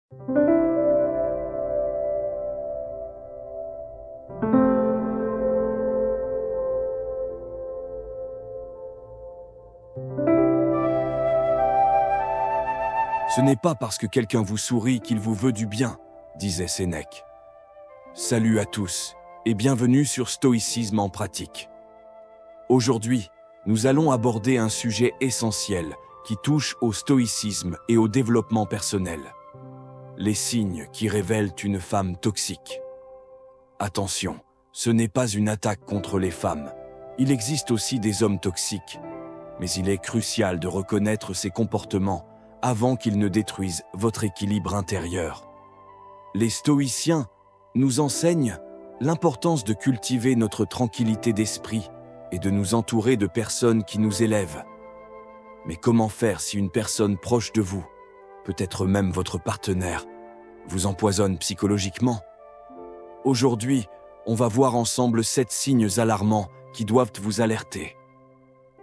Ce n'est pas parce que quelqu'un vous sourit qu'il vous veut du bien, disait Sénèque. Salut à tous et bienvenue sur Stoïcisme en pratique. Aujourd'hui, nous allons aborder un sujet essentiel qui touche au stoïcisme et au développement personnel. Les signes qui révèlent une femme toxique. Attention, ce n'est pas une attaque contre les femmes. Il existe aussi des hommes toxiques, mais il est crucial de reconnaître ces comportements avant qu'ils ne détruisent votre équilibre intérieur. Les stoïciens nous enseignent l'importance de cultiver notre tranquillité d'esprit et de nous entourer de personnes qui nous élèvent. Mais comment faire si une personne proche de vous, peut-être même votre partenaire, vous empoisonne psychologiquement? Aujourd'hui, on va voir ensemble 7 signes alarmants qui doivent vous alerter.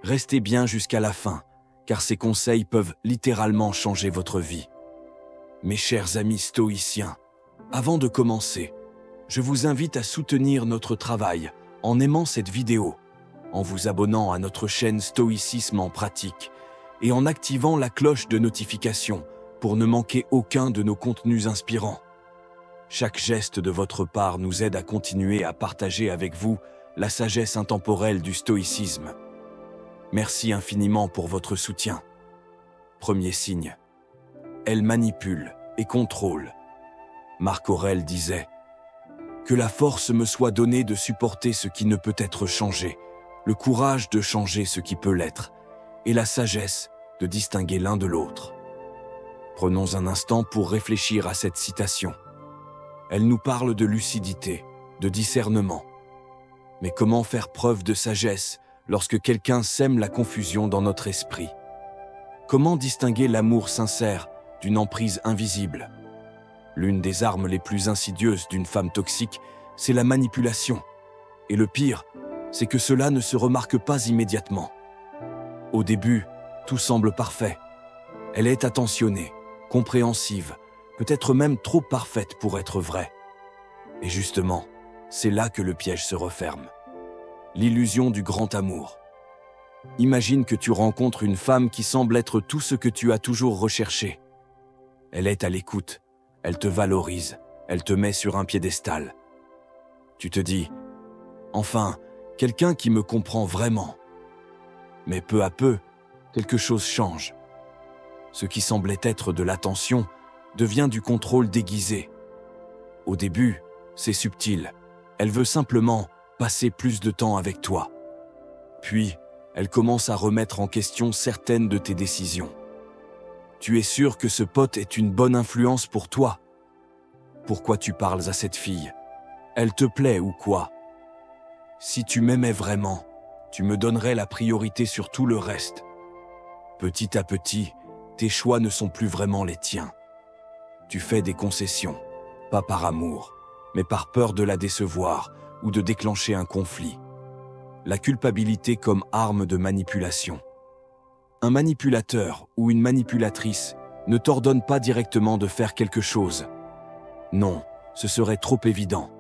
Restez bien jusqu'à la fin, car ces conseils peuvent littéralement changer votre vie. Mes chers amis stoïciens, avant de commencer, je vous invite à soutenir notre travail en aimant cette vidéo, en vous abonnant à notre chaîne Stoïcisme en pratique et en activant la cloche de notification pour ne manquer aucun de nos contenus inspirants. Chaque geste de votre part nous aide à continuer à partager avec vous la sagesse intemporelle du stoïcisme. Merci infiniment pour votre soutien. Premier signe. Elle manipule et contrôle. Marc Aurèle disait « Que la force me soit donnée de supporter ce qui ne peut être changé, le courage de changer ce qui peut l'être, et la sagesse de distinguer l'un de l'autre. » Prenons un instant pour réfléchir à cette citation. Elle nous parle de lucidité, de discernement. Mais comment faire preuve de sagesse lorsque quelqu'un sème la confusion dans notre esprit? Comment distinguer l'amour sincère d'une emprise invisible? L'une des armes les plus insidieuses d'une femme toxique, c'est la manipulation. Et le pire, c'est que cela ne se remarque pas immédiatement. Au début, tout semble parfait. Elle est attentionnée, compréhensive, peut-être même trop parfaite pour être vraie. Et justement, c'est là que le piège se referme. L'illusion du grand amour. Imagine que tu rencontres une femme qui semble être tout ce que tu as toujours recherché. Elle est à l'écoute, elle te valorise, elle te met sur un piédestal. Tu te dis, enfin, quelqu'un qui me comprend vraiment. Mais peu à peu, quelque chose change. Ce qui semblait être de l'attention devient du contrôle déguisé. Au début, c'est subtil. Elle veut simplement passer plus de temps avec toi. Puis, elle commence à remettre en question certaines de tes décisions. Tu es sûr que ce pote est une bonne influence pour toi? Pourquoi tu parles à cette fille? Elle te plaît ou quoi? Si tu m'aimais vraiment, tu me donnerais la priorité sur tout le reste. Petit à petit, tes choix ne sont plus vraiment les tiens. Tu fais des concessions, pas par amour, mais par peur de la décevoir ou de déclencher un conflit. La culpabilité comme arme de manipulation. Un manipulateur ou une manipulatrice ne t'ordonne pas directement de faire quelque chose. Non, ce serait trop évident.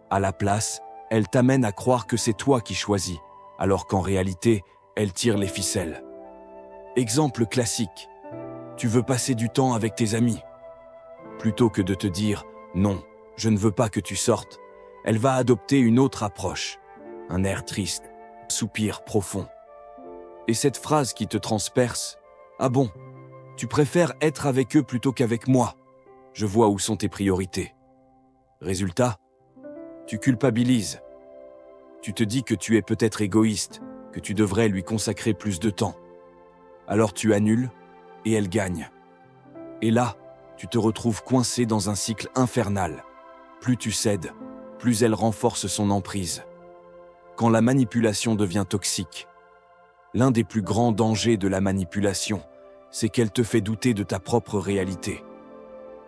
À la place, elle t'amène à croire que c'est toi qui choisis, alors qu'en réalité, elle tire les ficelles. Exemple classique. Tu veux passer du temps avec tes amis. Plutôt que de te dire « Non, je ne veux pas que tu sortes », elle va adopter une autre approche. Un air triste, soupir profond. Et cette phrase qui te transperce « Ah bon, tu préfères être avec eux plutôt qu'avec moi. Je vois où sont tes priorités. » Résultat, tu culpabilises. Tu te dis que tu es peut-être égoïste, que tu devrais lui consacrer plus de temps. Alors tu annules et elle gagne. Et là, tu te retrouves coincé dans un cycle infernal. Plus tu cèdes, plus elle renforce son emprise. Quand la manipulation devient toxique, l'un des plus grands dangers de la manipulation, c'est qu'elle te fait douter de ta propre réalité.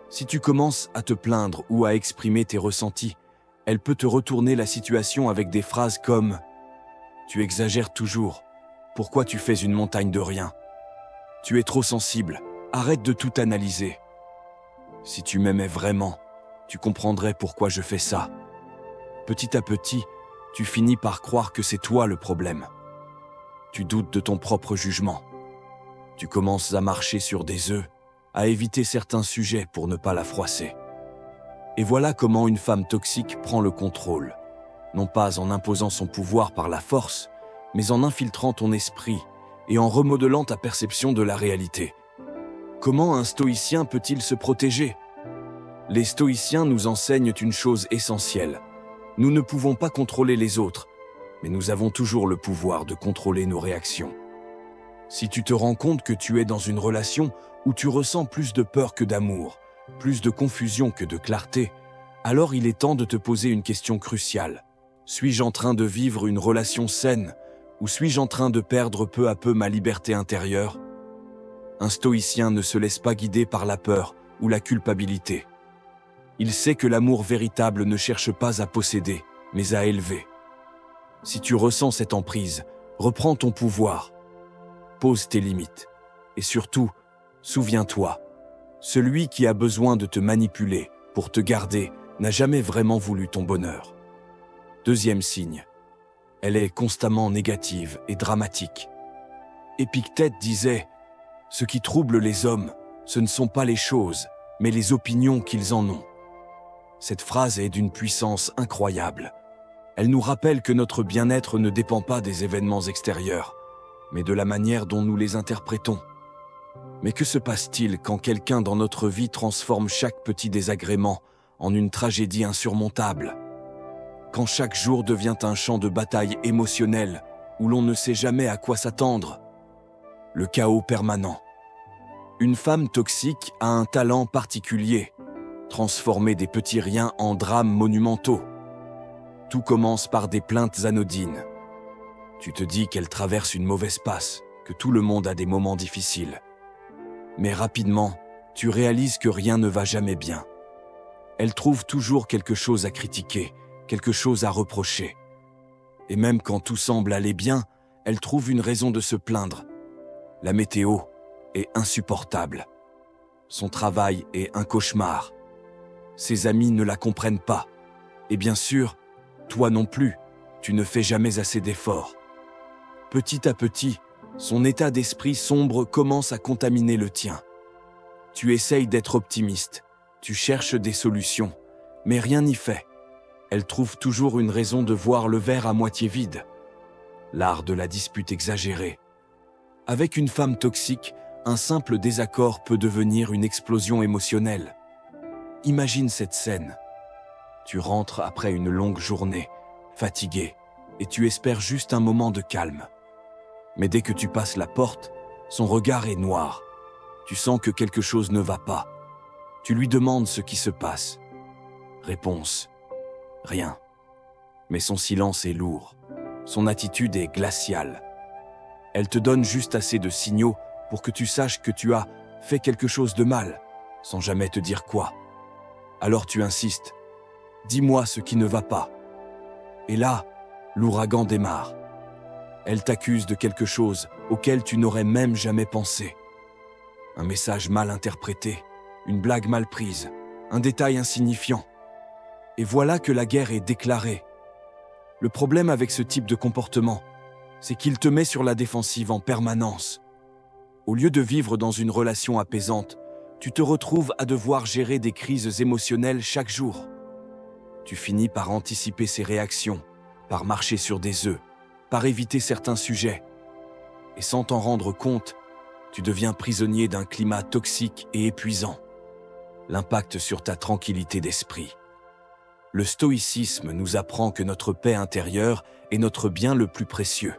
Si tu commences à te plaindre ou à exprimer tes ressentis, elle peut te retourner la situation avec des phrases comme « Tu exagères toujours. Pourquoi tu fais une montagne de rien? Tu es trop sensible. Arrête de tout analyser. » Si tu m'aimais vraiment, tu comprendrais pourquoi je fais ça. Petit à petit, tu finis par croire que c'est toi le problème. Tu doutes de ton propre jugement. Tu commences à marcher sur des œufs, à éviter certains sujets pour ne pas la froisser. Et voilà comment une femme toxique prend le contrôle, non pas en imposant son pouvoir par la force, mais en infiltrant ton esprit et en remodelant ta perception de la réalité. Comment un stoïcien peut-il se protéger? Les stoïciens nous enseignent une chose essentielle. Nous ne pouvons pas contrôler les autres, mais nous avons toujours le pouvoir de contrôler nos réactions. Si tu te rends compte que tu es dans une relation où tu ressens plus de peur que d'amour, plus de confusion que de clarté, alors il est temps de te poser une question cruciale. Suis-je en train de vivre une relation saine ou suis-je en train de perdre peu à peu ma liberté intérieure? Un stoïcien ne se laisse pas guider par la peur ou la culpabilité. Il sait que l'amour véritable ne cherche pas à posséder, mais à élever. Si tu ressens cette emprise, reprends ton pouvoir. Pose tes limites. Et surtout, souviens-toi, celui qui a besoin de te manipuler pour te garder n'a jamais vraiment voulu ton bonheur. Deuxième signe. Elle est constamment négative et dramatique. Épictète disait « Ce qui trouble les hommes, ce ne sont pas les choses, mais les opinions qu'ils en ont. » Cette phrase est d'une puissance incroyable. Elle nous rappelle que notre bien-être ne dépend pas des événements extérieurs, mais de la manière dont nous les interprétons. Mais que se passe-t-il quand quelqu'un dans notre vie transforme chaque petit désagrément en une tragédie insurmontable? Quand chaque jour devient un champ de bataille émotionnel où l'on ne sait jamais à quoi s'attendre? Le chaos permanent. Une femme toxique a un talent particulier, transformer des petits riens en drames monumentaux. Tout commence par des plaintes anodines. Tu te dis qu'elle traverse une mauvaise passe, que tout le monde a des moments difficiles. Mais rapidement, tu réalises que rien ne va jamais bien. Elle trouve toujours quelque chose à critiquer, quelque chose à reprocher. Et même quand tout semble aller bien, elle trouve une raison de se plaindre. La météo est insupportable. Son travail est un cauchemar. Ses amis ne la comprennent pas. Et bien sûr, toi non plus, tu ne fais jamais assez d'efforts. Petit à petit, son état d'esprit sombre commence à contaminer le tien. Tu essayes d'être optimiste, tu cherches des solutions, mais rien n'y fait. Elle trouve toujours une raison de voir le verre à moitié vide. L'art de la dispute exagérée. Avec une femme toxique, un simple désaccord peut devenir une explosion émotionnelle. Imagine cette scène. Tu rentres après une longue journée, fatigué, et tu espères juste un moment de calme. Mais dès que tu passes la porte, son regard est noir. Tu sens que quelque chose ne va pas. Tu lui demandes ce qui se passe. Réponse: rien. Mais son silence est lourd. Son attitude est glaciale. Elle te donne juste assez de signaux pour que tu saches que tu as fait quelque chose de mal, sans jamais te dire quoi. Alors tu insistes. Dis-moi ce qui ne va pas. Et là, l'ouragan démarre. Elle t'accuse de quelque chose auquel tu n'aurais même jamais pensé. Un message mal interprété, une blague mal prise, un détail insignifiant. Et voilà que la guerre est déclarée. Le problème avec ce type de comportement, c'est qu'il te met sur la défensive en permanence. Au lieu de vivre dans une relation apaisante, tu te retrouves à devoir gérer des crises émotionnelles chaque jour. Tu finis par anticiper ses réactions, par marcher sur des œufs, par éviter certains sujets. Et sans t'en rendre compte, tu deviens prisonnier d'un climat toxique et épuisant. L'impact sur ta tranquillité d'esprit. Le stoïcisme nous apprend que notre paix intérieure est notre bien le plus précieux.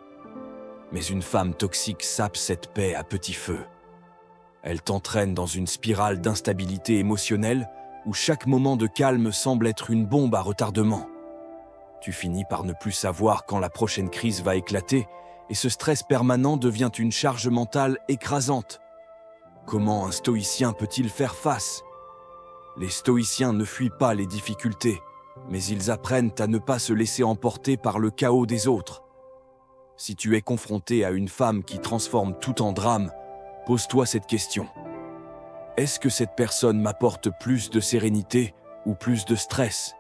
Mais une femme toxique sape cette paix à petit feu. Elle t'entraîne dans une spirale d'instabilité émotionnelle où chaque moment de calme semble être une bombe à retardement. Tu finis par ne plus savoir quand la prochaine crise va éclater et ce stress permanent devient une charge mentale écrasante. Comment un stoïcien peut-il faire face? Les stoïciens ne fuient pas les difficultés, mais ils apprennent à ne pas se laisser emporter par le chaos des autres. Si tu es confronté à une femme qui transforme tout en drame, pose-toi cette question. Est-ce que cette personne m'apporte plus de sérénité ou plus de stress?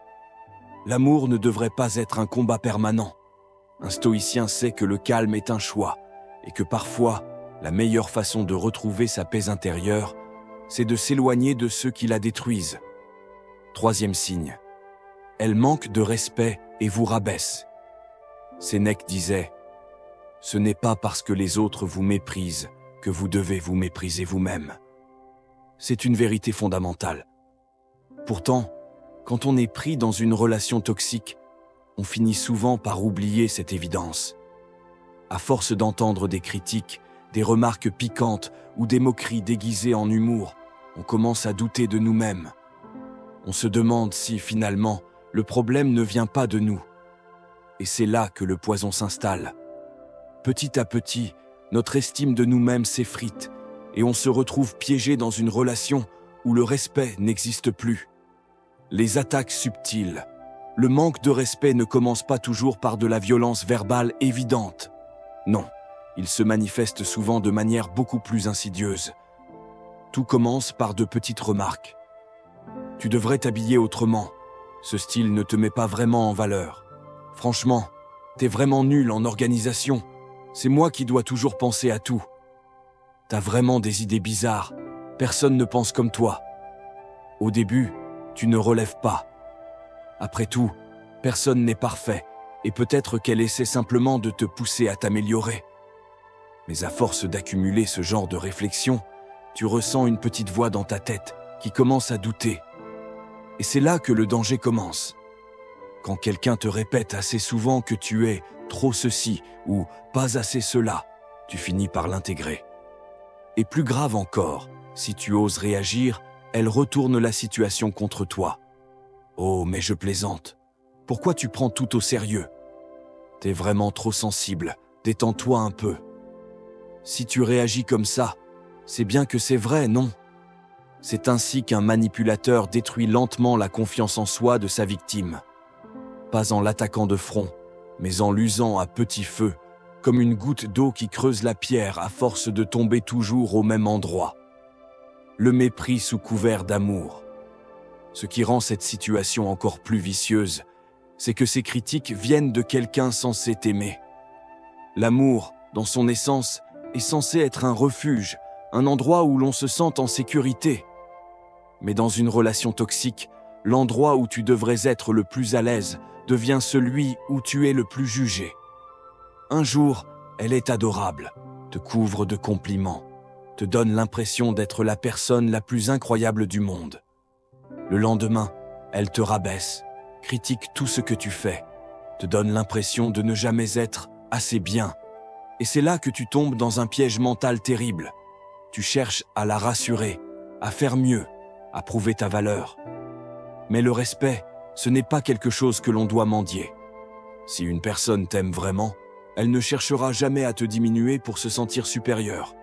L'amour ne devrait pas être un combat permanent. Un stoïcien sait que le calme est un choix et que parfois, la meilleure façon de retrouver sa paix intérieure, c'est de s'éloigner de ceux qui la détruisent. Troisième signe. Elle manque de respect et vous rabaisse. Sénèque disait « Ce n'est pas parce que les autres vous méprisent que vous devez vous mépriser vous-même. » C'est une vérité fondamentale. Pourtant, quand on est pris dans une relation toxique, on finit souvent par oublier cette évidence. À force d'entendre des critiques, des remarques piquantes ou des moqueries déguisées en humour, on commence à douter de nous-mêmes. On se demande si, finalement, le problème ne vient pas de nous. Et c'est là que le poison s'installe. Petit à petit, notre estime de nous-mêmes s'effrite et on se retrouve piégé dans une relation où le respect n'existe plus. Les attaques subtiles. Le manque de respect ne commence pas toujours par de la violence verbale évidente. Non, il se manifeste souvent de manière beaucoup plus insidieuse. Tout commence par de petites remarques. Tu devrais t'habiller autrement. Ce style ne te met pas vraiment en valeur. Franchement, t'es vraiment nul en organisation. C'est moi qui dois toujours penser à tout. T'as vraiment des idées bizarres. Personne ne pense comme toi. Au début, tu ne relèves pas. Après tout, personne n'est parfait, et peut-être qu'elle essaie simplement de te pousser à t'améliorer. Mais à force d'accumuler ce genre de réflexion, tu ressens une petite voix dans ta tête qui commence à douter. Et c'est là que le danger commence. Quand quelqu'un te répète assez souvent que tu es trop ceci ou pas assez cela, tu finis par l'intégrer. Et plus grave encore, si tu oses réagir, elle retourne la situation contre toi. Oh, mais je plaisante. Pourquoi tu prends tout au sérieux? T'es vraiment trop sensible, détends-toi un peu. Si tu réagis comme ça, c'est bien que c'est vrai, non? C'est ainsi qu'un manipulateur détruit lentement la confiance en soi de sa victime. Pas en l'attaquant de front, mais en l'usant à petit feu, comme une goutte d'eau qui creuse la pierre à force de tomber toujours au même endroit. Le mépris sous couvert d'amour. Ce qui rend cette situation encore plus vicieuse, c'est que ces critiques viennent de quelqu'un censé t'aimer. L'amour, dans son essence, est censé être un refuge, un endroit où l'on se sent en sécurité. Mais dans une relation toxique, l'endroit où tu devrais être le plus à l'aise devient celui où tu es le plus jugé. Un jour, elle est adorable, te couvre de compliments, te donne l'impression d'être la personne la plus incroyable du monde. Le lendemain, elle te rabaisse, critique tout ce que tu fais, te donne l'impression de ne jamais être assez bien. Et c'est là que tu tombes dans un piège mental terrible. Tu cherches à la rassurer, à faire mieux, à prouver ta valeur. Mais le respect, ce n'est pas quelque chose que l'on doit mendier. Si une personne t'aime vraiment, elle ne cherchera jamais à te diminuer pour se sentir supérieur.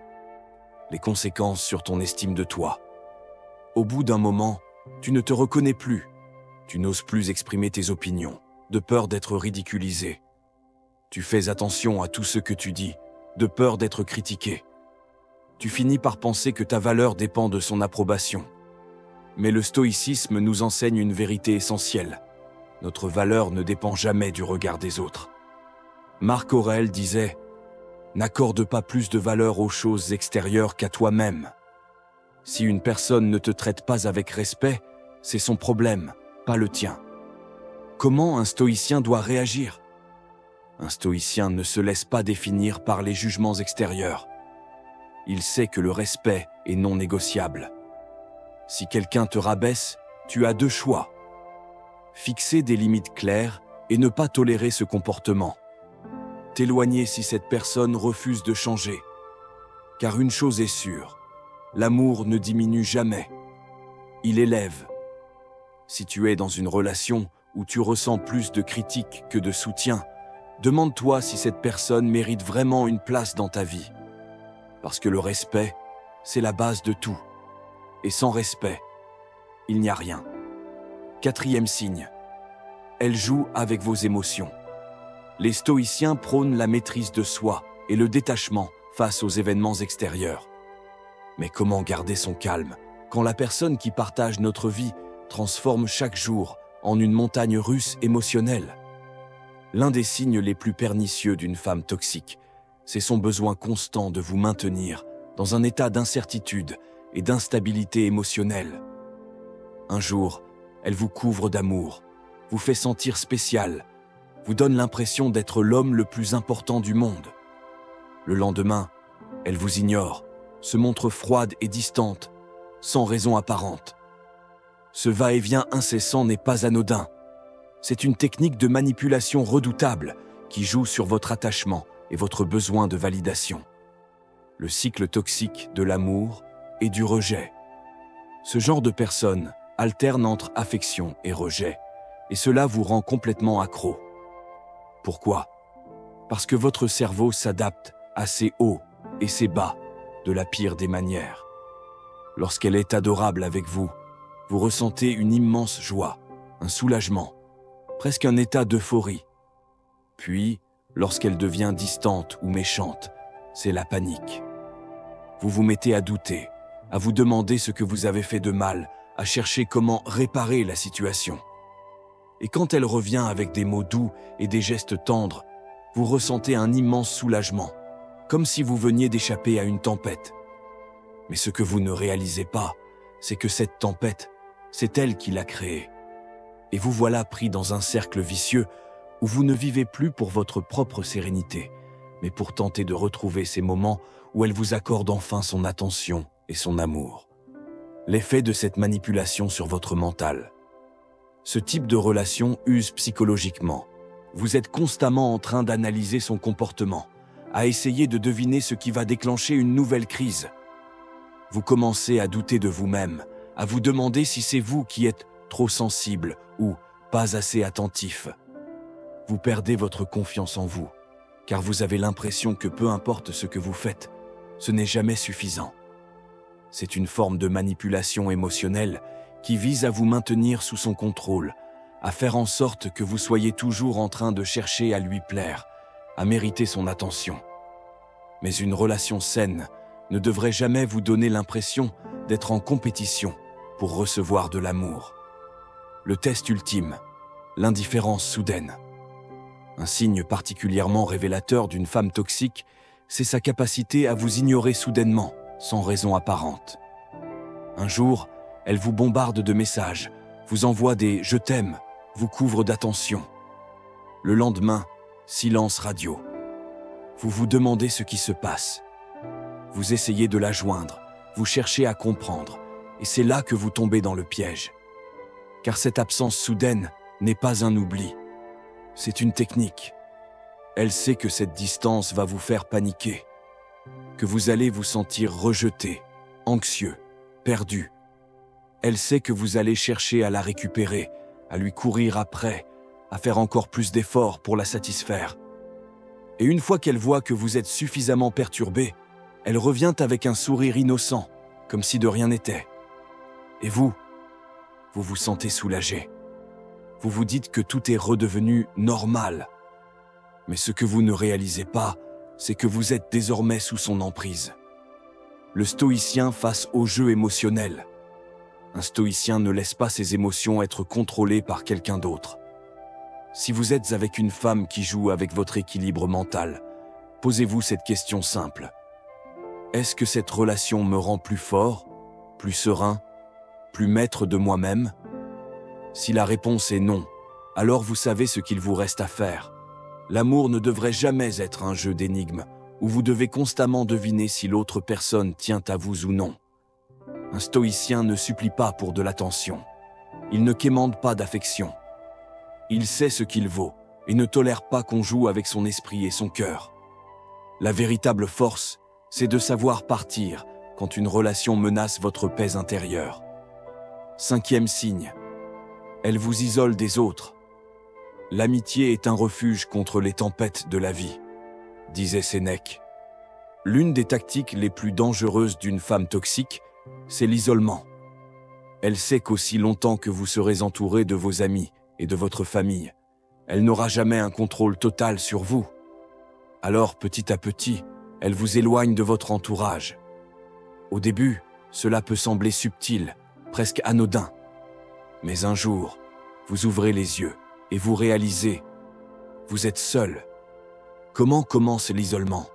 Les conséquences sur ton estime de toi. Au bout d'un moment, tu ne te reconnais plus. Tu n'oses plus exprimer tes opinions, de peur d'être ridiculisé. Tu fais attention à tout ce que tu dis, de peur d'être critiqué. Tu finis par penser que ta valeur dépend de son approbation. Mais le stoïcisme nous enseigne une vérité essentielle. Notre valeur ne dépend jamais du regard des autres. Marc Aurèle disait « N'accorde pas plus de valeur aux choses extérieures qu'à toi-même. » Si une personne ne te traite pas avec respect, c'est son problème, pas le tien. Comment un stoïcien doit réagir? Un stoïcien ne se laisse pas définir par les jugements extérieurs. Il sait que le respect est non négociable. Si quelqu'un te rabaisse, tu as deux choix. Fixer des limites claires et ne pas tolérer ce comportement. T'éloigner si cette personne refuse de changer. Car une chose est sûre, l'amour ne diminue jamais. Il élève. Si tu es dans une relation où tu ressens plus de critiques que de soutien, demande-toi si cette personne mérite vraiment une place dans ta vie. Parce que le respect, c'est la base de tout. Et sans respect, il n'y a rien. Quatrième signe. Elle joue avec vos émotions. Les stoïciens prônent la maîtrise de soi et le détachement face aux événements extérieurs. Mais comment garder son calme quand la personne qui partage notre vie transforme chaque jour en une montagne russe émotionnelle. L'un des signes les plus pernicieux d'une femme toxique, c'est son besoin constant de vous maintenir dans un état d'incertitude et d'instabilité émotionnelle. Un jour, elle vous couvre d'amour, vous fait sentir spécial, vous donne l'impression d'être l'homme le plus important du monde. Le lendemain, elle vous ignore, se montre froide et distante, sans raison apparente. Ce va-et-vient incessant n'est pas anodin. C'est une technique de manipulation redoutable qui joue sur votre attachement et votre besoin de validation. Le cycle toxique de l'amour et du rejet. Ce genre de personne alterne entre affection et rejet, et cela vous rend complètement accro. Pourquoi? Parce que votre cerveau s'adapte à ses hauts et ses bas de la pire des manières. Lorsqu'elle est adorable avec vous, vous ressentez une immense joie, un soulagement, presque un état d'euphorie. Puis, lorsqu'elle devient distante ou méchante, c'est la panique. Vous vous mettez à douter, à vous demander ce que vous avez fait de mal, à chercher comment réparer la situation. Et quand elle revient avec des mots doux et des gestes tendres, vous ressentez un immense soulagement, comme si vous veniez d'échapper à une tempête. Mais ce que vous ne réalisez pas, c'est que cette tempête, c'est elle qui l'a créée. Et vous voilà pris dans un cercle vicieux où vous ne vivez plus pour votre propre sérénité, mais pour tenter de retrouver ces moments où elle vous accorde enfin son attention et son amour. L'effet de cette manipulation sur votre mental. Ce type de relation use psychologiquement. Vous êtes constamment en train d'analyser son comportement, à essayer de deviner ce qui va déclencher une nouvelle crise. Vous commencez à douter de vous-même, à vous demander si c'est vous qui êtes trop sensible ou pas assez attentif. Vous perdez votre confiance en vous, car vous avez l'impression que peu importe ce que vous faites, ce n'est jamais suffisant. C'est une forme de manipulation émotionnelle qui vise à vous maintenir sous son contrôle, à faire en sorte que vous soyez toujours en train de chercher à lui plaire, à mériter son attention. Mais une relation saine ne devrait jamais vous donner l'impression d'être en compétition pour recevoir de l'amour. Le test ultime, l'indifférence soudaine. Un signe particulièrement révélateur d'une femme toxique, c'est sa capacité à vous ignorer soudainement, sans raison apparente. Un jour, elle vous bombarde de messages, vous envoie des « je t'aime », vous couvre d'attention. Le lendemain, silence radio. Vous vous demandez ce qui se passe. Vous essayez de la joindre, vous cherchez à comprendre, et c'est là que vous tombez dans le piège. Car cette absence soudaine n'est pas un oubli, c'est une technique. Elle sait que cette distance va vous faire paniquer, que vous allez vous sentir rejeté, anxieux, perdu. Elle sait que vous allez chercher à la récupérer, à lui courir après, à faire encore plus d'efforts pour la satisfaire. Et une fois qu'elle voit que vous êtes suffisamment perturbé, elle revient avec un sourire innocent, comme si de rien n'était. Et vous vous sentez soulagé. Vous vous dites que tout est redevenu normal. Mais ce que vous ne réalisez pas, c'est que vous êtes désormais sous son emprise. Le stoïcien face au jeu émotionnel. Un stoïcien ne laisse pas ses émotions être contrôlées par quelqu'un d'autre. Si vous êtes avec une femme qui joue avec votre équilibre mental, posez-vous cette question simple. Est-ce que cette relation me rend plus fort, plus serein, plus maître de moi-même? Si la réponse est non, alors vous savez ce qu'il vous reste à faire. L'amour ne devrait jamais être un jeu d'énigmes où vous devez constamment deviner si l'autre personne tient à vous ou non. Un stoïcien ne supplie pas pour de l'attention. Il ne quémande pas d'affection. Il sait ce qu'il vaut et ne tolère pas qu'on joue avec son esprit et son cœur. La véritable force, c'est de savoir partir quand une relation menace votre paix intérieure. 5e signe. Elle vous isole des autres. L'amitié est un refuge contre les tempêtes de la vie, disait Sénèque. L'une des tactiques les plus dangereuses d'une femme toxique, c'est l'isolement. Elle sait qu'aussi longtemps que vous serez entouré de vos amis et de votre famille, elle n'aura jamais un contrôle total sur vous. Alors, petit à petit, elle vous éloigne de votre entourage. Au début, Cela peut sembler subtil, presque anodin. Mais un jour, vous ouvrez les yeux et vous réalisez, vous êtes seul. Comment commence l'isolement?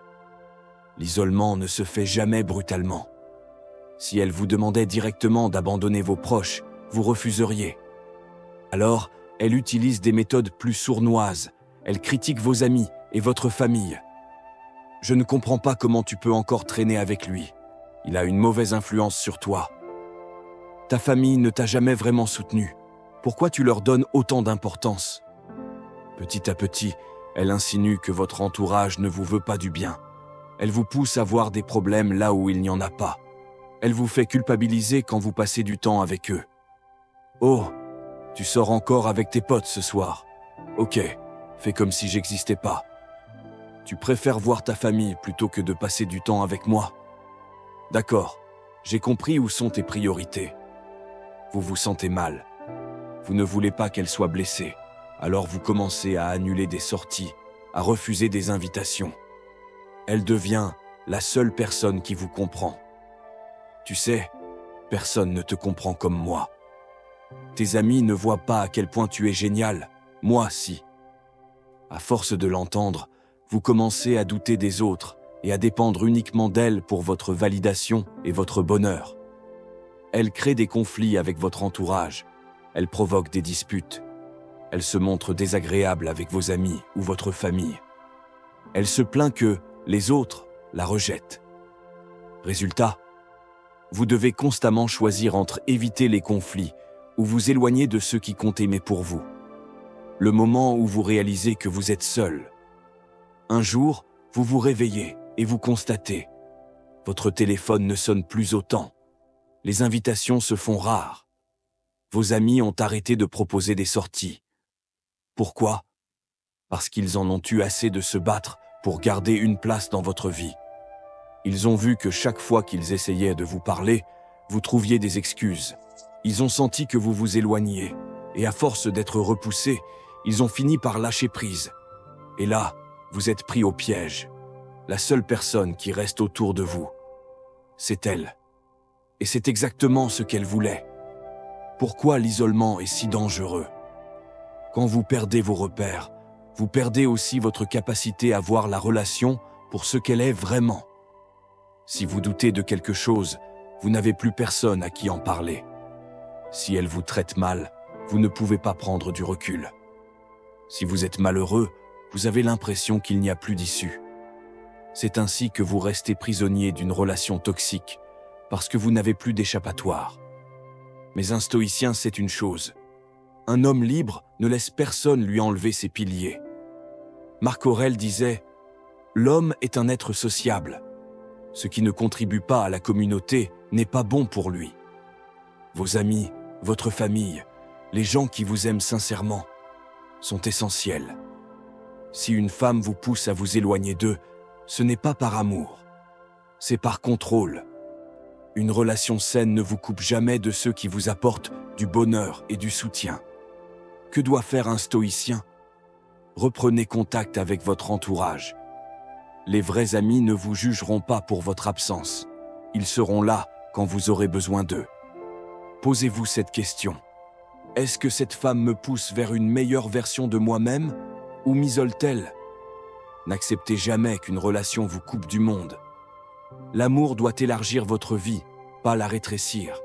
L'isolement ne se fait jamais brutalement. Si elle vous demandait directement d'abandonner vos proches, vous refuseriez. Alors, elle utilise des méthodes plus sournoises. Elle critique vos amis et votre famille. Je ne comprends pas comment tu peux encore traîner avec lui. Il a une mauvaise influence sur toi. Ta famille ne t'a jamais vraiment soutenu. Pourquoi tu leur donnes autant d'importance? Petit à petit, elle insinue que votre entourage ne vous veut pas du bien. Elle vous pousse à voir des problèmes là où il n'y en a pas. Elle vous fait culpabiliser quand vous passez du temps avec eux. Oh, tu sors encore avec tes potes ce soir. Ok, fais comme si j'existais pas. Tu préfères voir ta famille plutôt que de passer du temps avec moi? D'accord, j'ai compris où sont tes priorités. Vous vous sentez mal. Vous ne voulez pas qu'elle soit blessée. Alors vous commencez à annuler des sorties, à refuser des invitations. Elle devient la seule personne qui vous comprend. Tu sais, personne ne te comprend comme moi. Tes amis ne voient pas à quel point tu es génial, moi si. À force de l'entendre, vous commencez à douter des autres et à dépendre uniquement d'elle pour votre validation et votre bonheur. Elle crée des conflits avec votre entourage, elle provoque des disputes. Elle se montre désagréable avec vos amis ou votre famille. Elle se plaint que les autres la rejettent. Résultat, vous devez constamment choisir entre éviter les conflits ou vous éloigner de ceux qui comptent aimer pour vous. Le moment où vous réalisez que vous êtes seul. Un jour, vous vous réveillez et vous constatez. Votre téléphone ne sonne plus autant. Les invitations se font rares. Vos amis ont arrêté de proposer des sorties. Pourquoi? Parce qu'ils en ont eu assez de se battre pour garder une place dans votre vie. Ils ont vu que chaque fois qu'ils essayaient de vous parler, vous trouviez des excuses. Ils ont senti que vous vous éloigniez, et à force d'être repoussés, ils ont fini par lâcher prise. Et là, vous êtes pris au piège. La seule personne qui reste autour de vous, c'est elle. Et c'est exactement ce qu'elle voulait. Pourquoi l'isolement est si dangereux? Quand vous perdez vos repères, vous perdez aussi votre capacité à voir la relation pour ce qu'elle est vraiment. Si vous doutez de quelque chose, vous n'avez plus personne à qui en parler. Si elle vous traite mal, vous ne pouvez pas prendre du recul. Si vous êtes malheureux, vous avez l'impression qu'il n'y a plus d'issue. C'est ainsi que vous restez prisonnier d'une relation toxique, parce que vous n'avez plus d'échappatoire. Mais un stoïcien sait une chose. Un homme libre ne laisse personne lui enlever ses piliers. Marc Aurèle disait « L'homme est un être sociable. Ce qui ne contribue pas à la communauté n'est pas bon pour lui. Vos amis, votre famille, les gens qui vous aiment sincèrement, sont essentiels. Si une femme vous pousse à vous éloigner d'eux, ce n'est pas par amour, c'est par contrôle. Une relation saine ne vous coupe jamais de ceux qui vous apportent du bonheur et du soutien. Que doit faire un stoïcien? Reprenez contact avec votre entourage. Les vrais amis ne vous jugeront pas pour votre absence. Ils seront là quand vous aurez besoin d'eux. Posez-vous cette question. Est-ce que cette femme me pousse vers une meilleure version de moi-même ou m'isole-t-elle? N'acceptez jamais qu'une relation vous coupe du monde. L'amour doit élargir votre vie, pas la rétrécir.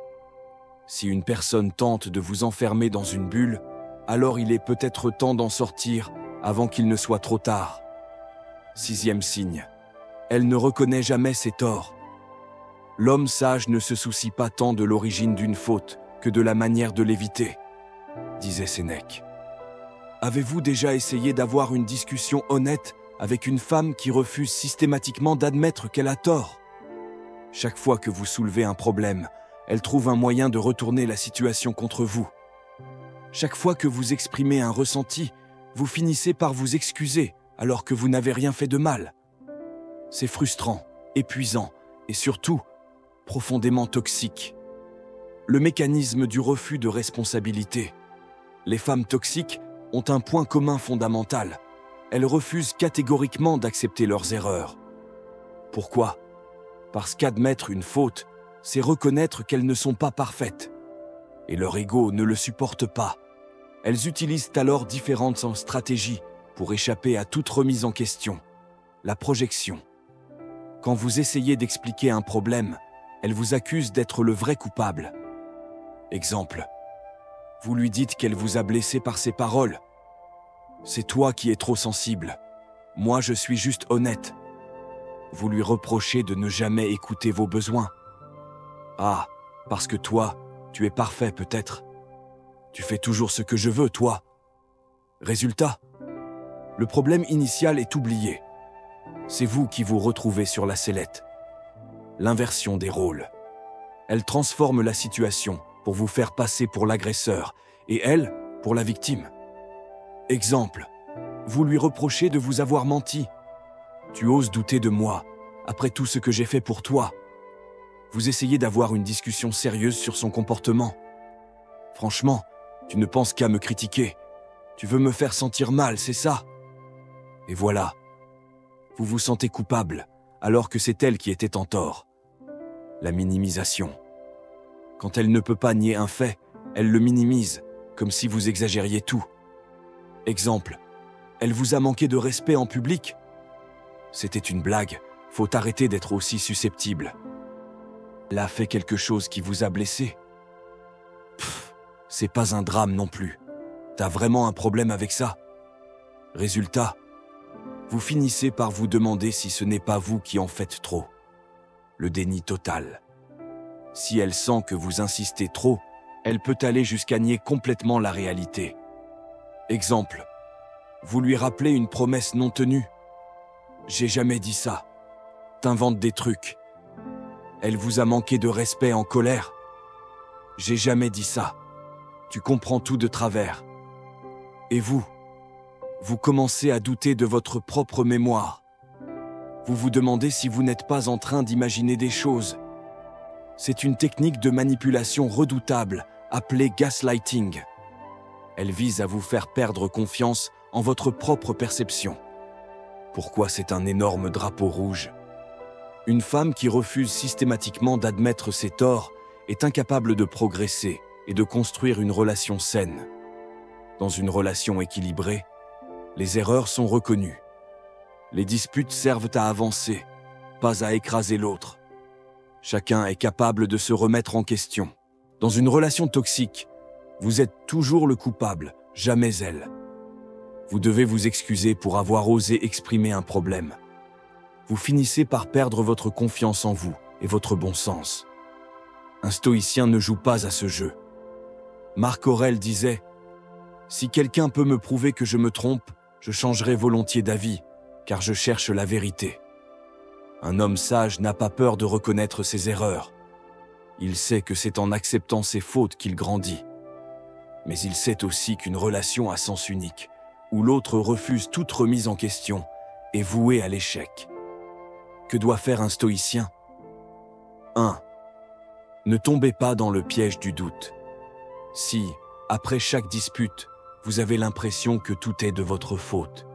Si une personne tente de vous enfermer dans une bulle, alors il est peut-être temps d'en sortir avant qu'il ne soit trop tard. 6e signe. Elle ne reconnaît jamais ses torts. L'homme sage ne se soucie pas tant de l'origine d'une faute que de la manière de l'éviter, disait Sénèque. Avez-vous déjà essayé d'avoir une discussion honnête avec une femme qui refuse systématiquement d'admettre qu'elle a tort? Chaque fois que vous soulevez un problème, elle trouve un moyen de retourner la situation contre vous. Chaque fois que vous exprimez un ressenti, vous finissez par vous excuser alors que vous n'avez rien fait de mal. C'est frustrant, épuisant et surtout profondément toxique. Le mécanisme du refus de responsabilité. Les femmes toxiques ont un point commun fondamental. Elles refusent catégoriquement d'accepter leurs erreurs. Pourquoi? Parce qu'admettre une faute, c'est reconnaître qu'elles ne sont pas parfaites. Et leur ego ne le supporte pas. Elles utilisent alors différentes stratégies pour échapper à toute remise en question. La projection. Quand vous essayez d'expliquer un problème, elles vous accusent d'être le vrai coupable. Exemple. Vous lui dites qu'elle vous a blessé par ses paroles. C'est toi qui es trop sensible. Moi, je suis juste honnête. Vous lui reprochez de ne jamais écouter vos besoins. Ah, parce que toi, tu es parfait peut-être. Tu fais toujours ce que je veux, toi. Résultat, le problème initial est oublié. C'est vous qui vous retrouvez sur la sellette. L'inversion des rôles. Elle transforme la situation pour vous faire passer pour l'agresseur et elle, pour la victime. Exemple, vous lui reprochez de vous avoir menti. Tu oses douter de moi, après tout ce que j'ai fait pour toi. Vous essayez d'avoir une discussion sérieuse sur son comportement. Franchement, tu ne penses qu'à me critiquer. Tu veux me faire sentir mal, c'est ça? Et voilà. Vous vous sentez coupable, alors que c'est elle qui était en tort. La minimisation. Quand elle ne peut pas nier un fait, elle le minimise, comme si vous exagériez tout. Exemple, elle vous a manqué de respect en public. C'était une blague, faut arrêter d'être aussi susceptible. Elle a fait quelque chose qui vous a blessé. C'est pas un drame non plus. T'as vraiment un problème avec ça? Résultat, vous finissez par vous demander si ce n'est pas vous qui en faites trop. Le déni total. Si elle sent que vous insistez trop, elle peut aller jusqu'à nier complètement la réalité. Exemple, vous lui rappelez une promesse non tenue. J'ai jamais dit ça. T'inventes des trucs. Elle vous a manqué de respect en colère. J'ai jamais dit ça. Tu comprends tout de travers. Et vous commencez à douter de votre propre mémoire. Vous vous demandez si vous n'êtes pas en train d'imaginer des choses. C'est une technique de manipulation redoutable, appelée gaslighting. Elle vise à vous faire perdre confiance en votre propre perception. Pourquoi c'est un énorme drapeau rouge? Une femme qui refuse systématiquement d'admettre ses torts est incapable de progresser et de construire une relation saine. Dans une relation équilibrée, les erreurs sont reconnues. Les disputes servent à avancer, pas à écraser l'autre. Chacun est capable de se remettre en question. Dans une relation toxique, vous êtes toujours le coupable, jamais elle. Vous devez vous excuser pour avoir osé exprimer un problème. Vous finissez par perdre votre confiance en vous et votre bon sens. Un stoïcien ne joue pas à ce jeu. Marc Aurèle disait « Si quelqu'un peut me prouver que je me trompe, je changerai volontiers d'avis, car je cherche la vérité. » Un homme sage n'a pas peur de reconnaître ses erreurs. Il sait que c'est en acceptant ses fautes qu'il grandit. Mais il sait aussi qu'une relation à sens unique, où l'autre refuse toute remise en question, est vouée à l'échec. Que doit faire un stoïcien? 1. Ne tombez pas dans le piège du doute. Si, après chaque dispute, vous avez l'impression que tout est de votre faute,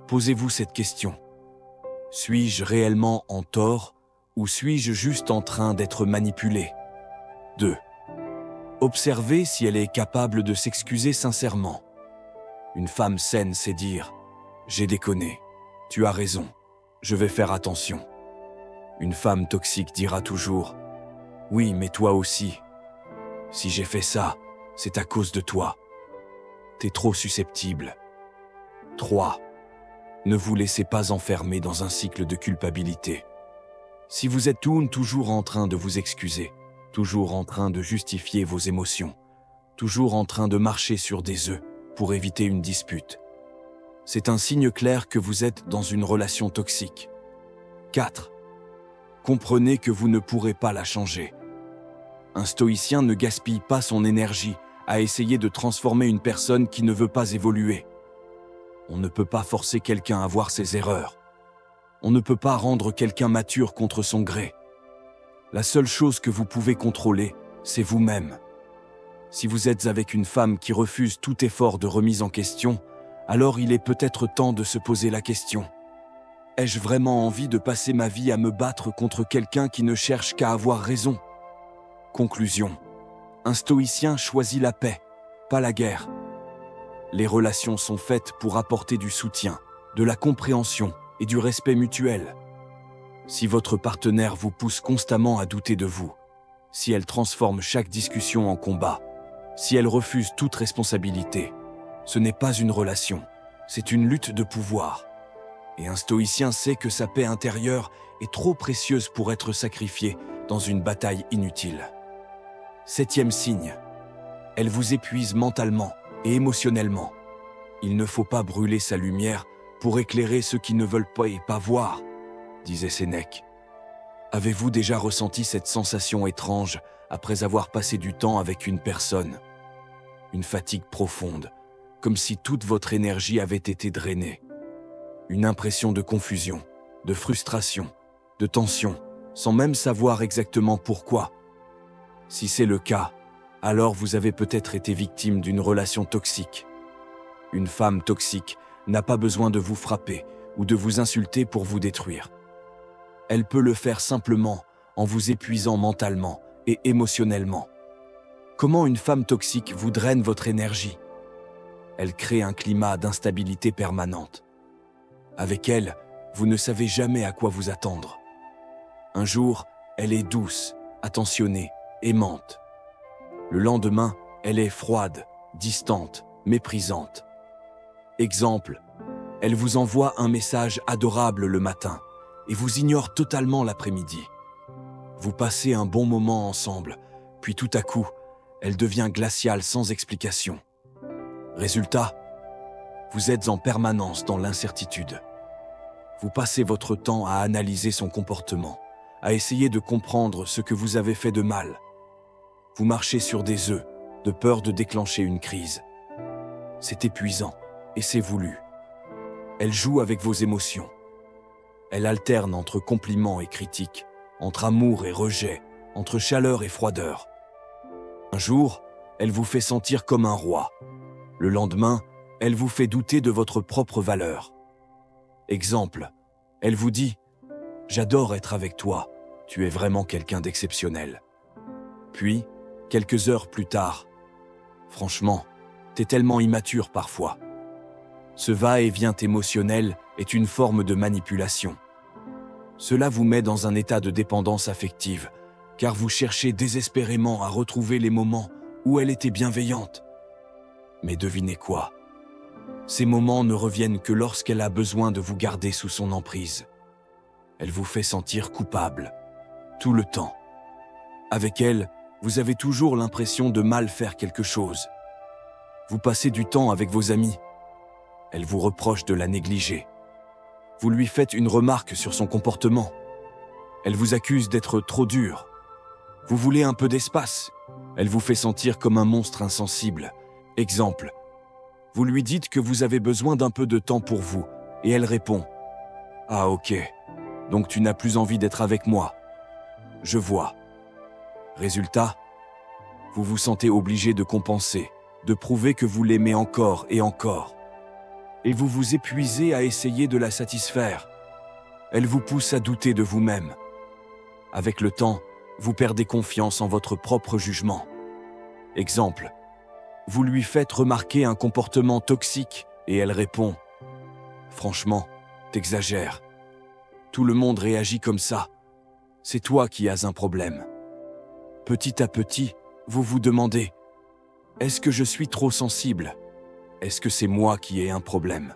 posez-vous cette question. Suis-je réellement en tort ou suis-je juste en train d'être manipulé? 2. Observez si elle est capable de s'excuser sincèrement. Une femme saine sait dire « J'ai déconné, tu as raison, je vais faire attention ». Une femme toxique dira toujours « Oui, mais toi aussi. Si j'ai fait ça, c'est à cause de toi. T'es trop susceptible. » 3. Ne vous laissez pas enfermer dans un cycle de culpabilité. Si vous êtes toujours en train de vous excuser, toujours en train de justifier vos émotions, toujours en train de marcher sur des œufs pour éviter une dispute, c'est un signe clair que vous êtes dans une relation toxique. 4. Comprenez que vous ne pourrez pas la changer. Un stoïcien ne gaspille pas son énergie à essayer de transformer une personne qui ne veut pas évoluer. On ne peut pas forcer quelqu'un à voir ses erreurs. On ne peut pas rendre quelqu'un mature contre son gré. La seule chose que vous pouvez contrôler, c'est vous-même. Si vous êtes avec une femme qui refuse tout effort de remise en question, alors il est peut-être temps de se poser la question. Ai-je vraiment envie de passer ma vie à me battre contre quelqu'un qui ne cherche qu'à avoir raison? Conclusion. Un stoïcien choisit la paix, pas la guerre. Les relations sont faites pour apporter du soutien, de la compréhension et du respect mutuel. Si votre partenaire vous pousse constamment à douter de vous, si elle transforme chaque discussion en combat, si elle refuse toute responsabilité, ce n'est pas une relation, c'est une lutte de pouvoir. Et un stoïcien sait que sa paix intérieure est trop précieuse pour être sacrifiée dans une bataille inutile. 7e signe. Elle vous épuise mentalement et émotionnellement. Il ne faut pas brûler sa lumière pour éclairer ceux qui ne veulent pas voir, disait Sénèque. Avez-vous déjà ressenti cette sensation étrange après avoir passé du temps avec une personne? Une fatigue profonde, comme si toute votre énergie avait été drainée. Une impression de confusion, de frustration, de tension, sans même savoir exactement pourquoi. Si c'est le cas, alors vous avez peut-être été victime d'une relation toxique. Une femme toxique n'a pas besoin de vous frapper ou de vous insulter pour vous détruire. Elle peut le faire simplement en vous épuisant mentalement et émotionnellement. Comment une femme toxique vous draine votre énergie? Elle crée un climat d'instabilité permanente. Avec elle, vous ne savez jamais à quoi vous attendre. Un jour, elle est douce, attentionnée, aimante. Le lendemain, elle est froide, distante, méprisante. Exemple, elle vous envoie un message adorable le matin et vous ignore totalement l'après-midi. Vous passez un bon moment ensemble, puis tout à coup, elle devient glaciale sans explication. Résultat, vous êtes en permanence dans l'incertitude. Vous passez votre temps à analyser son comportement, à essayer de comprendre ce que vous avez fait de mal. Vous marchez sur des œufs, de peur de déclencher une crise. C'est épuisant et c'est voulu. Elle joue avec vos émotions. Elle alterne entre compliments et critiques, entre amour et rejet, entre chaleur et froideur. Un jour, elle vous fait sentir comme un roi. Le lendemain, elle vous fait douter de votre propre valeur. Exemple, elle vous dit « J'adore être avec toi, tu es vraiment quelqu'un d'exceptionnel. » Puis, quelques heures plus tard, « Franchement, t'es tellement immature parfois. » Ce va-et-vient émotionnel est une forme de manipulation. Cela vous met dans un état de dépendance affective, car vous cherchez désespérément à retrouver les moments où elle était bienveillante. Mais devinez quoi? Ces moments ne reviennent que lorsqu'elle a besoin de vous garder sous son emprise. Elle vous fait sentir coupable, tout le temps. Avec elle, vous avez toujours l'impression de mal faire quelque chose. Vous passez du temps avec vos amis. Elle vous reproche de la négliger. Vous lui faites une remarque sur son comportement. Elle vous accuse d'être trop dur. Vous voulez un peu d'espace. Elle vous fait sentir comme un monstre insensible. Exemple, vous lui dites que vous avez besoin d'un peu de temps pour vous, et elle répond « Ah ok, donc tu n'as plus envie d'être avec moi. Je vois. » Résultat, vous vous sentez obligé de compenser, de prouver que vous l'aimez encore et encore. Et vous vous épuisez à essayer de la satisfaire. Elle vous pousse à douter de vous-même. Avec le temps, vous perdez confiance en votre propre jugement. Exemple, vous lui faites remarquer un comportement toxique et elle répond « Franchement, t'exagères. Tout le monde réagit comme ça. C'est toi qui as un problème. » Petit à petit, vous vous demandez « Est-ce que je suis trop sensible ? Est-ce que c'est moi qui ai un problème ?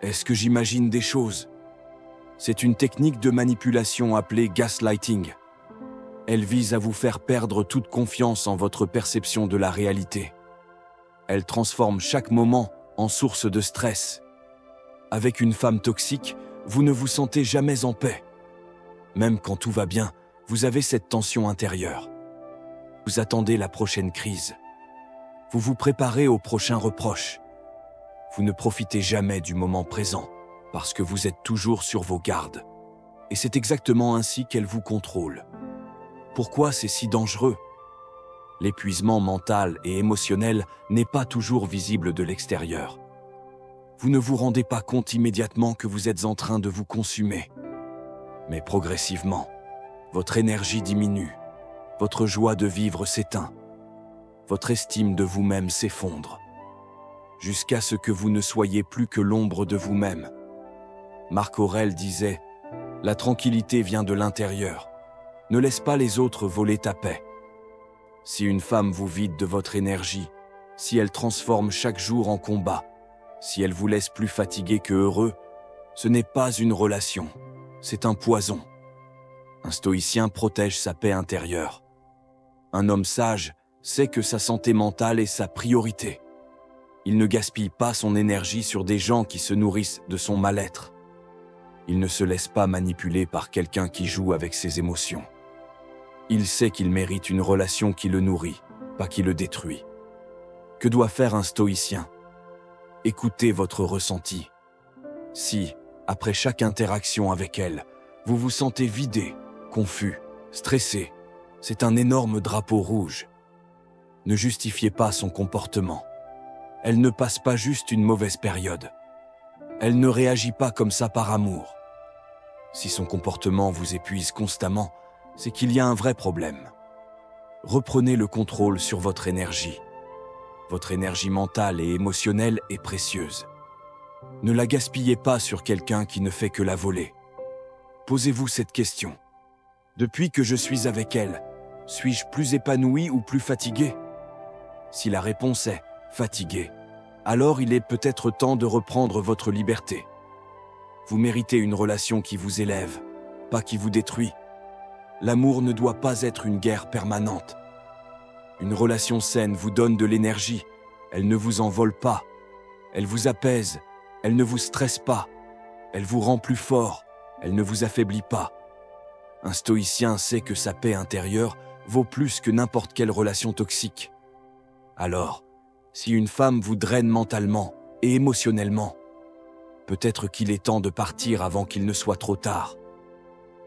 Est-ce que j'imagine des choses ?» C'est une technique de manipulation appelée gaslighting. Elle vise à vous faire perdre toute confiance en votre perception de la réalité. Elle transforme chaque moment en source de stress. Avec une femme toxique, vous ne vous sentez jamais en paix. Même quand tout va bien, vous avez cette tension intérieure. Vous attendez la prochaine crise. Vous vous préparez au prochain reproche. Vous ne profitez jamais du moment présent parce que vous êtes toujours sur vos gardes. Et c'est exactement ainsi qu'elle vous contrôle. Pourquoi c'est si dangereux? L'épuisement mental et émotionnel n'est pas toujours visible de l'extérieur. Vous ne vous rendez pas compte immédiatement que vous êtes en train de vous consumer. Mais progressivement, votre énergie diminue. votre joie de vivre s'éteint. Votre estime de vous-même s'effondre, jusqu'à ce que vous ne soyez plus que l'ombre de vous-même. Marc Aurèle disait « La tranquillité vient de l'intérieur. Ne laisse pas les autres voler ta paix. » Si une femme vous vide de votre énergie, si elle transforme chaque jour en combat, si elle vous laisse plus fatigué que heureux, ce n'est pas une relation, c'est un poison. Un stoïcien protège sa paix intérieure. Un homme sage sait que sa santé mentale est sa priorité. Il ne gaspille pas son énergie sur des gens qui se nourrissent de son mal-être. Il ne se laisse pas manipuler par quelqu'un qui joue avec ses émotions. Il sait qu'il mérite une relation qui le nourrit, pas qui le détruit. Que doit faire un stoïcien? Écoutez votre ressenti. Si, après chaque interaction avec elle, vous vous sentez vidé, confus, stressé, c'est un énorme drapeau rouge. Ne justifiez pas son comportement. Elle ne passe pas juste une mauvaise période. Elle ne réagit pas comme ça par amour. Si son comportement vous épuise constamment, c'est qu'il y a un vrai problème. Reprenez le contrôle sur votre énergie. Votre énergie mentale et émotionnelle est précieuse. Ne la gaspillez pas sur quelqu'un qui ne fait que la voler. Posez-vous cette question. Depuis que je suis avec elle, suis-je plus épanoui ou plus fatigué? Si la réponse est « fatigué », alors il est peut-être temps de reprendre votre liberté. Vous méritez une relation qui vous élève, pas qui vous détruit. L'amour ne doit pas être une guerre permanente. Une relation saine vous donne de l'énergie, elle ne vous envole pas. Elle vous apaise, elle ne vous stresse pas. Elle vous rend plus fort, elle ne vous affaiblit pas. Un stoïcien sait que sa paix intérieure vaut plus que n'importe quelle relation toxique. Alors, si une femme vous draine mentalement et émotionnellement, peut-être qu'il est temps de partir avant qu'il ne soit trop tard.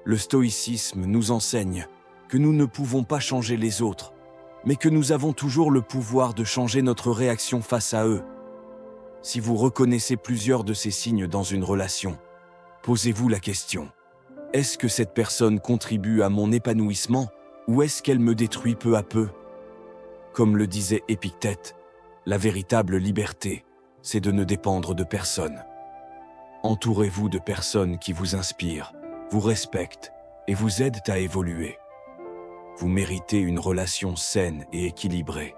Le stoïcisme nous enseigne que nous ne pouvons pas changer les autres, mais que nous avons toujours le pouvoir de changer notre réaction face à eux. Si vous reconnaissez plusieurs de ces signes dans une relation, posez-vous la question. Est-ce que cette personne contribue à mon épanouissement ou est-ce qu'elle me détruit peu à peu? Comme le disait Épictète, la véritable liberté, c'est de ne dépendre de personne. Entourez-vous de personnes qui vous inspirent, vous respectent et vous aident à évoluer. Vous méritez une relation saine et équilibrée.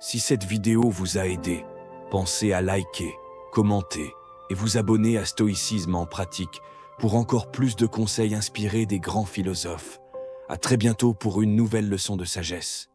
Si cette vidéo vous a aidé, pensez à liker, commenter et vous abonner à Stoïcisme en pratique pour encore plus de conseils inspirés des grands philosophes. À très bientôt pour une nouvelle leçon de sagesse.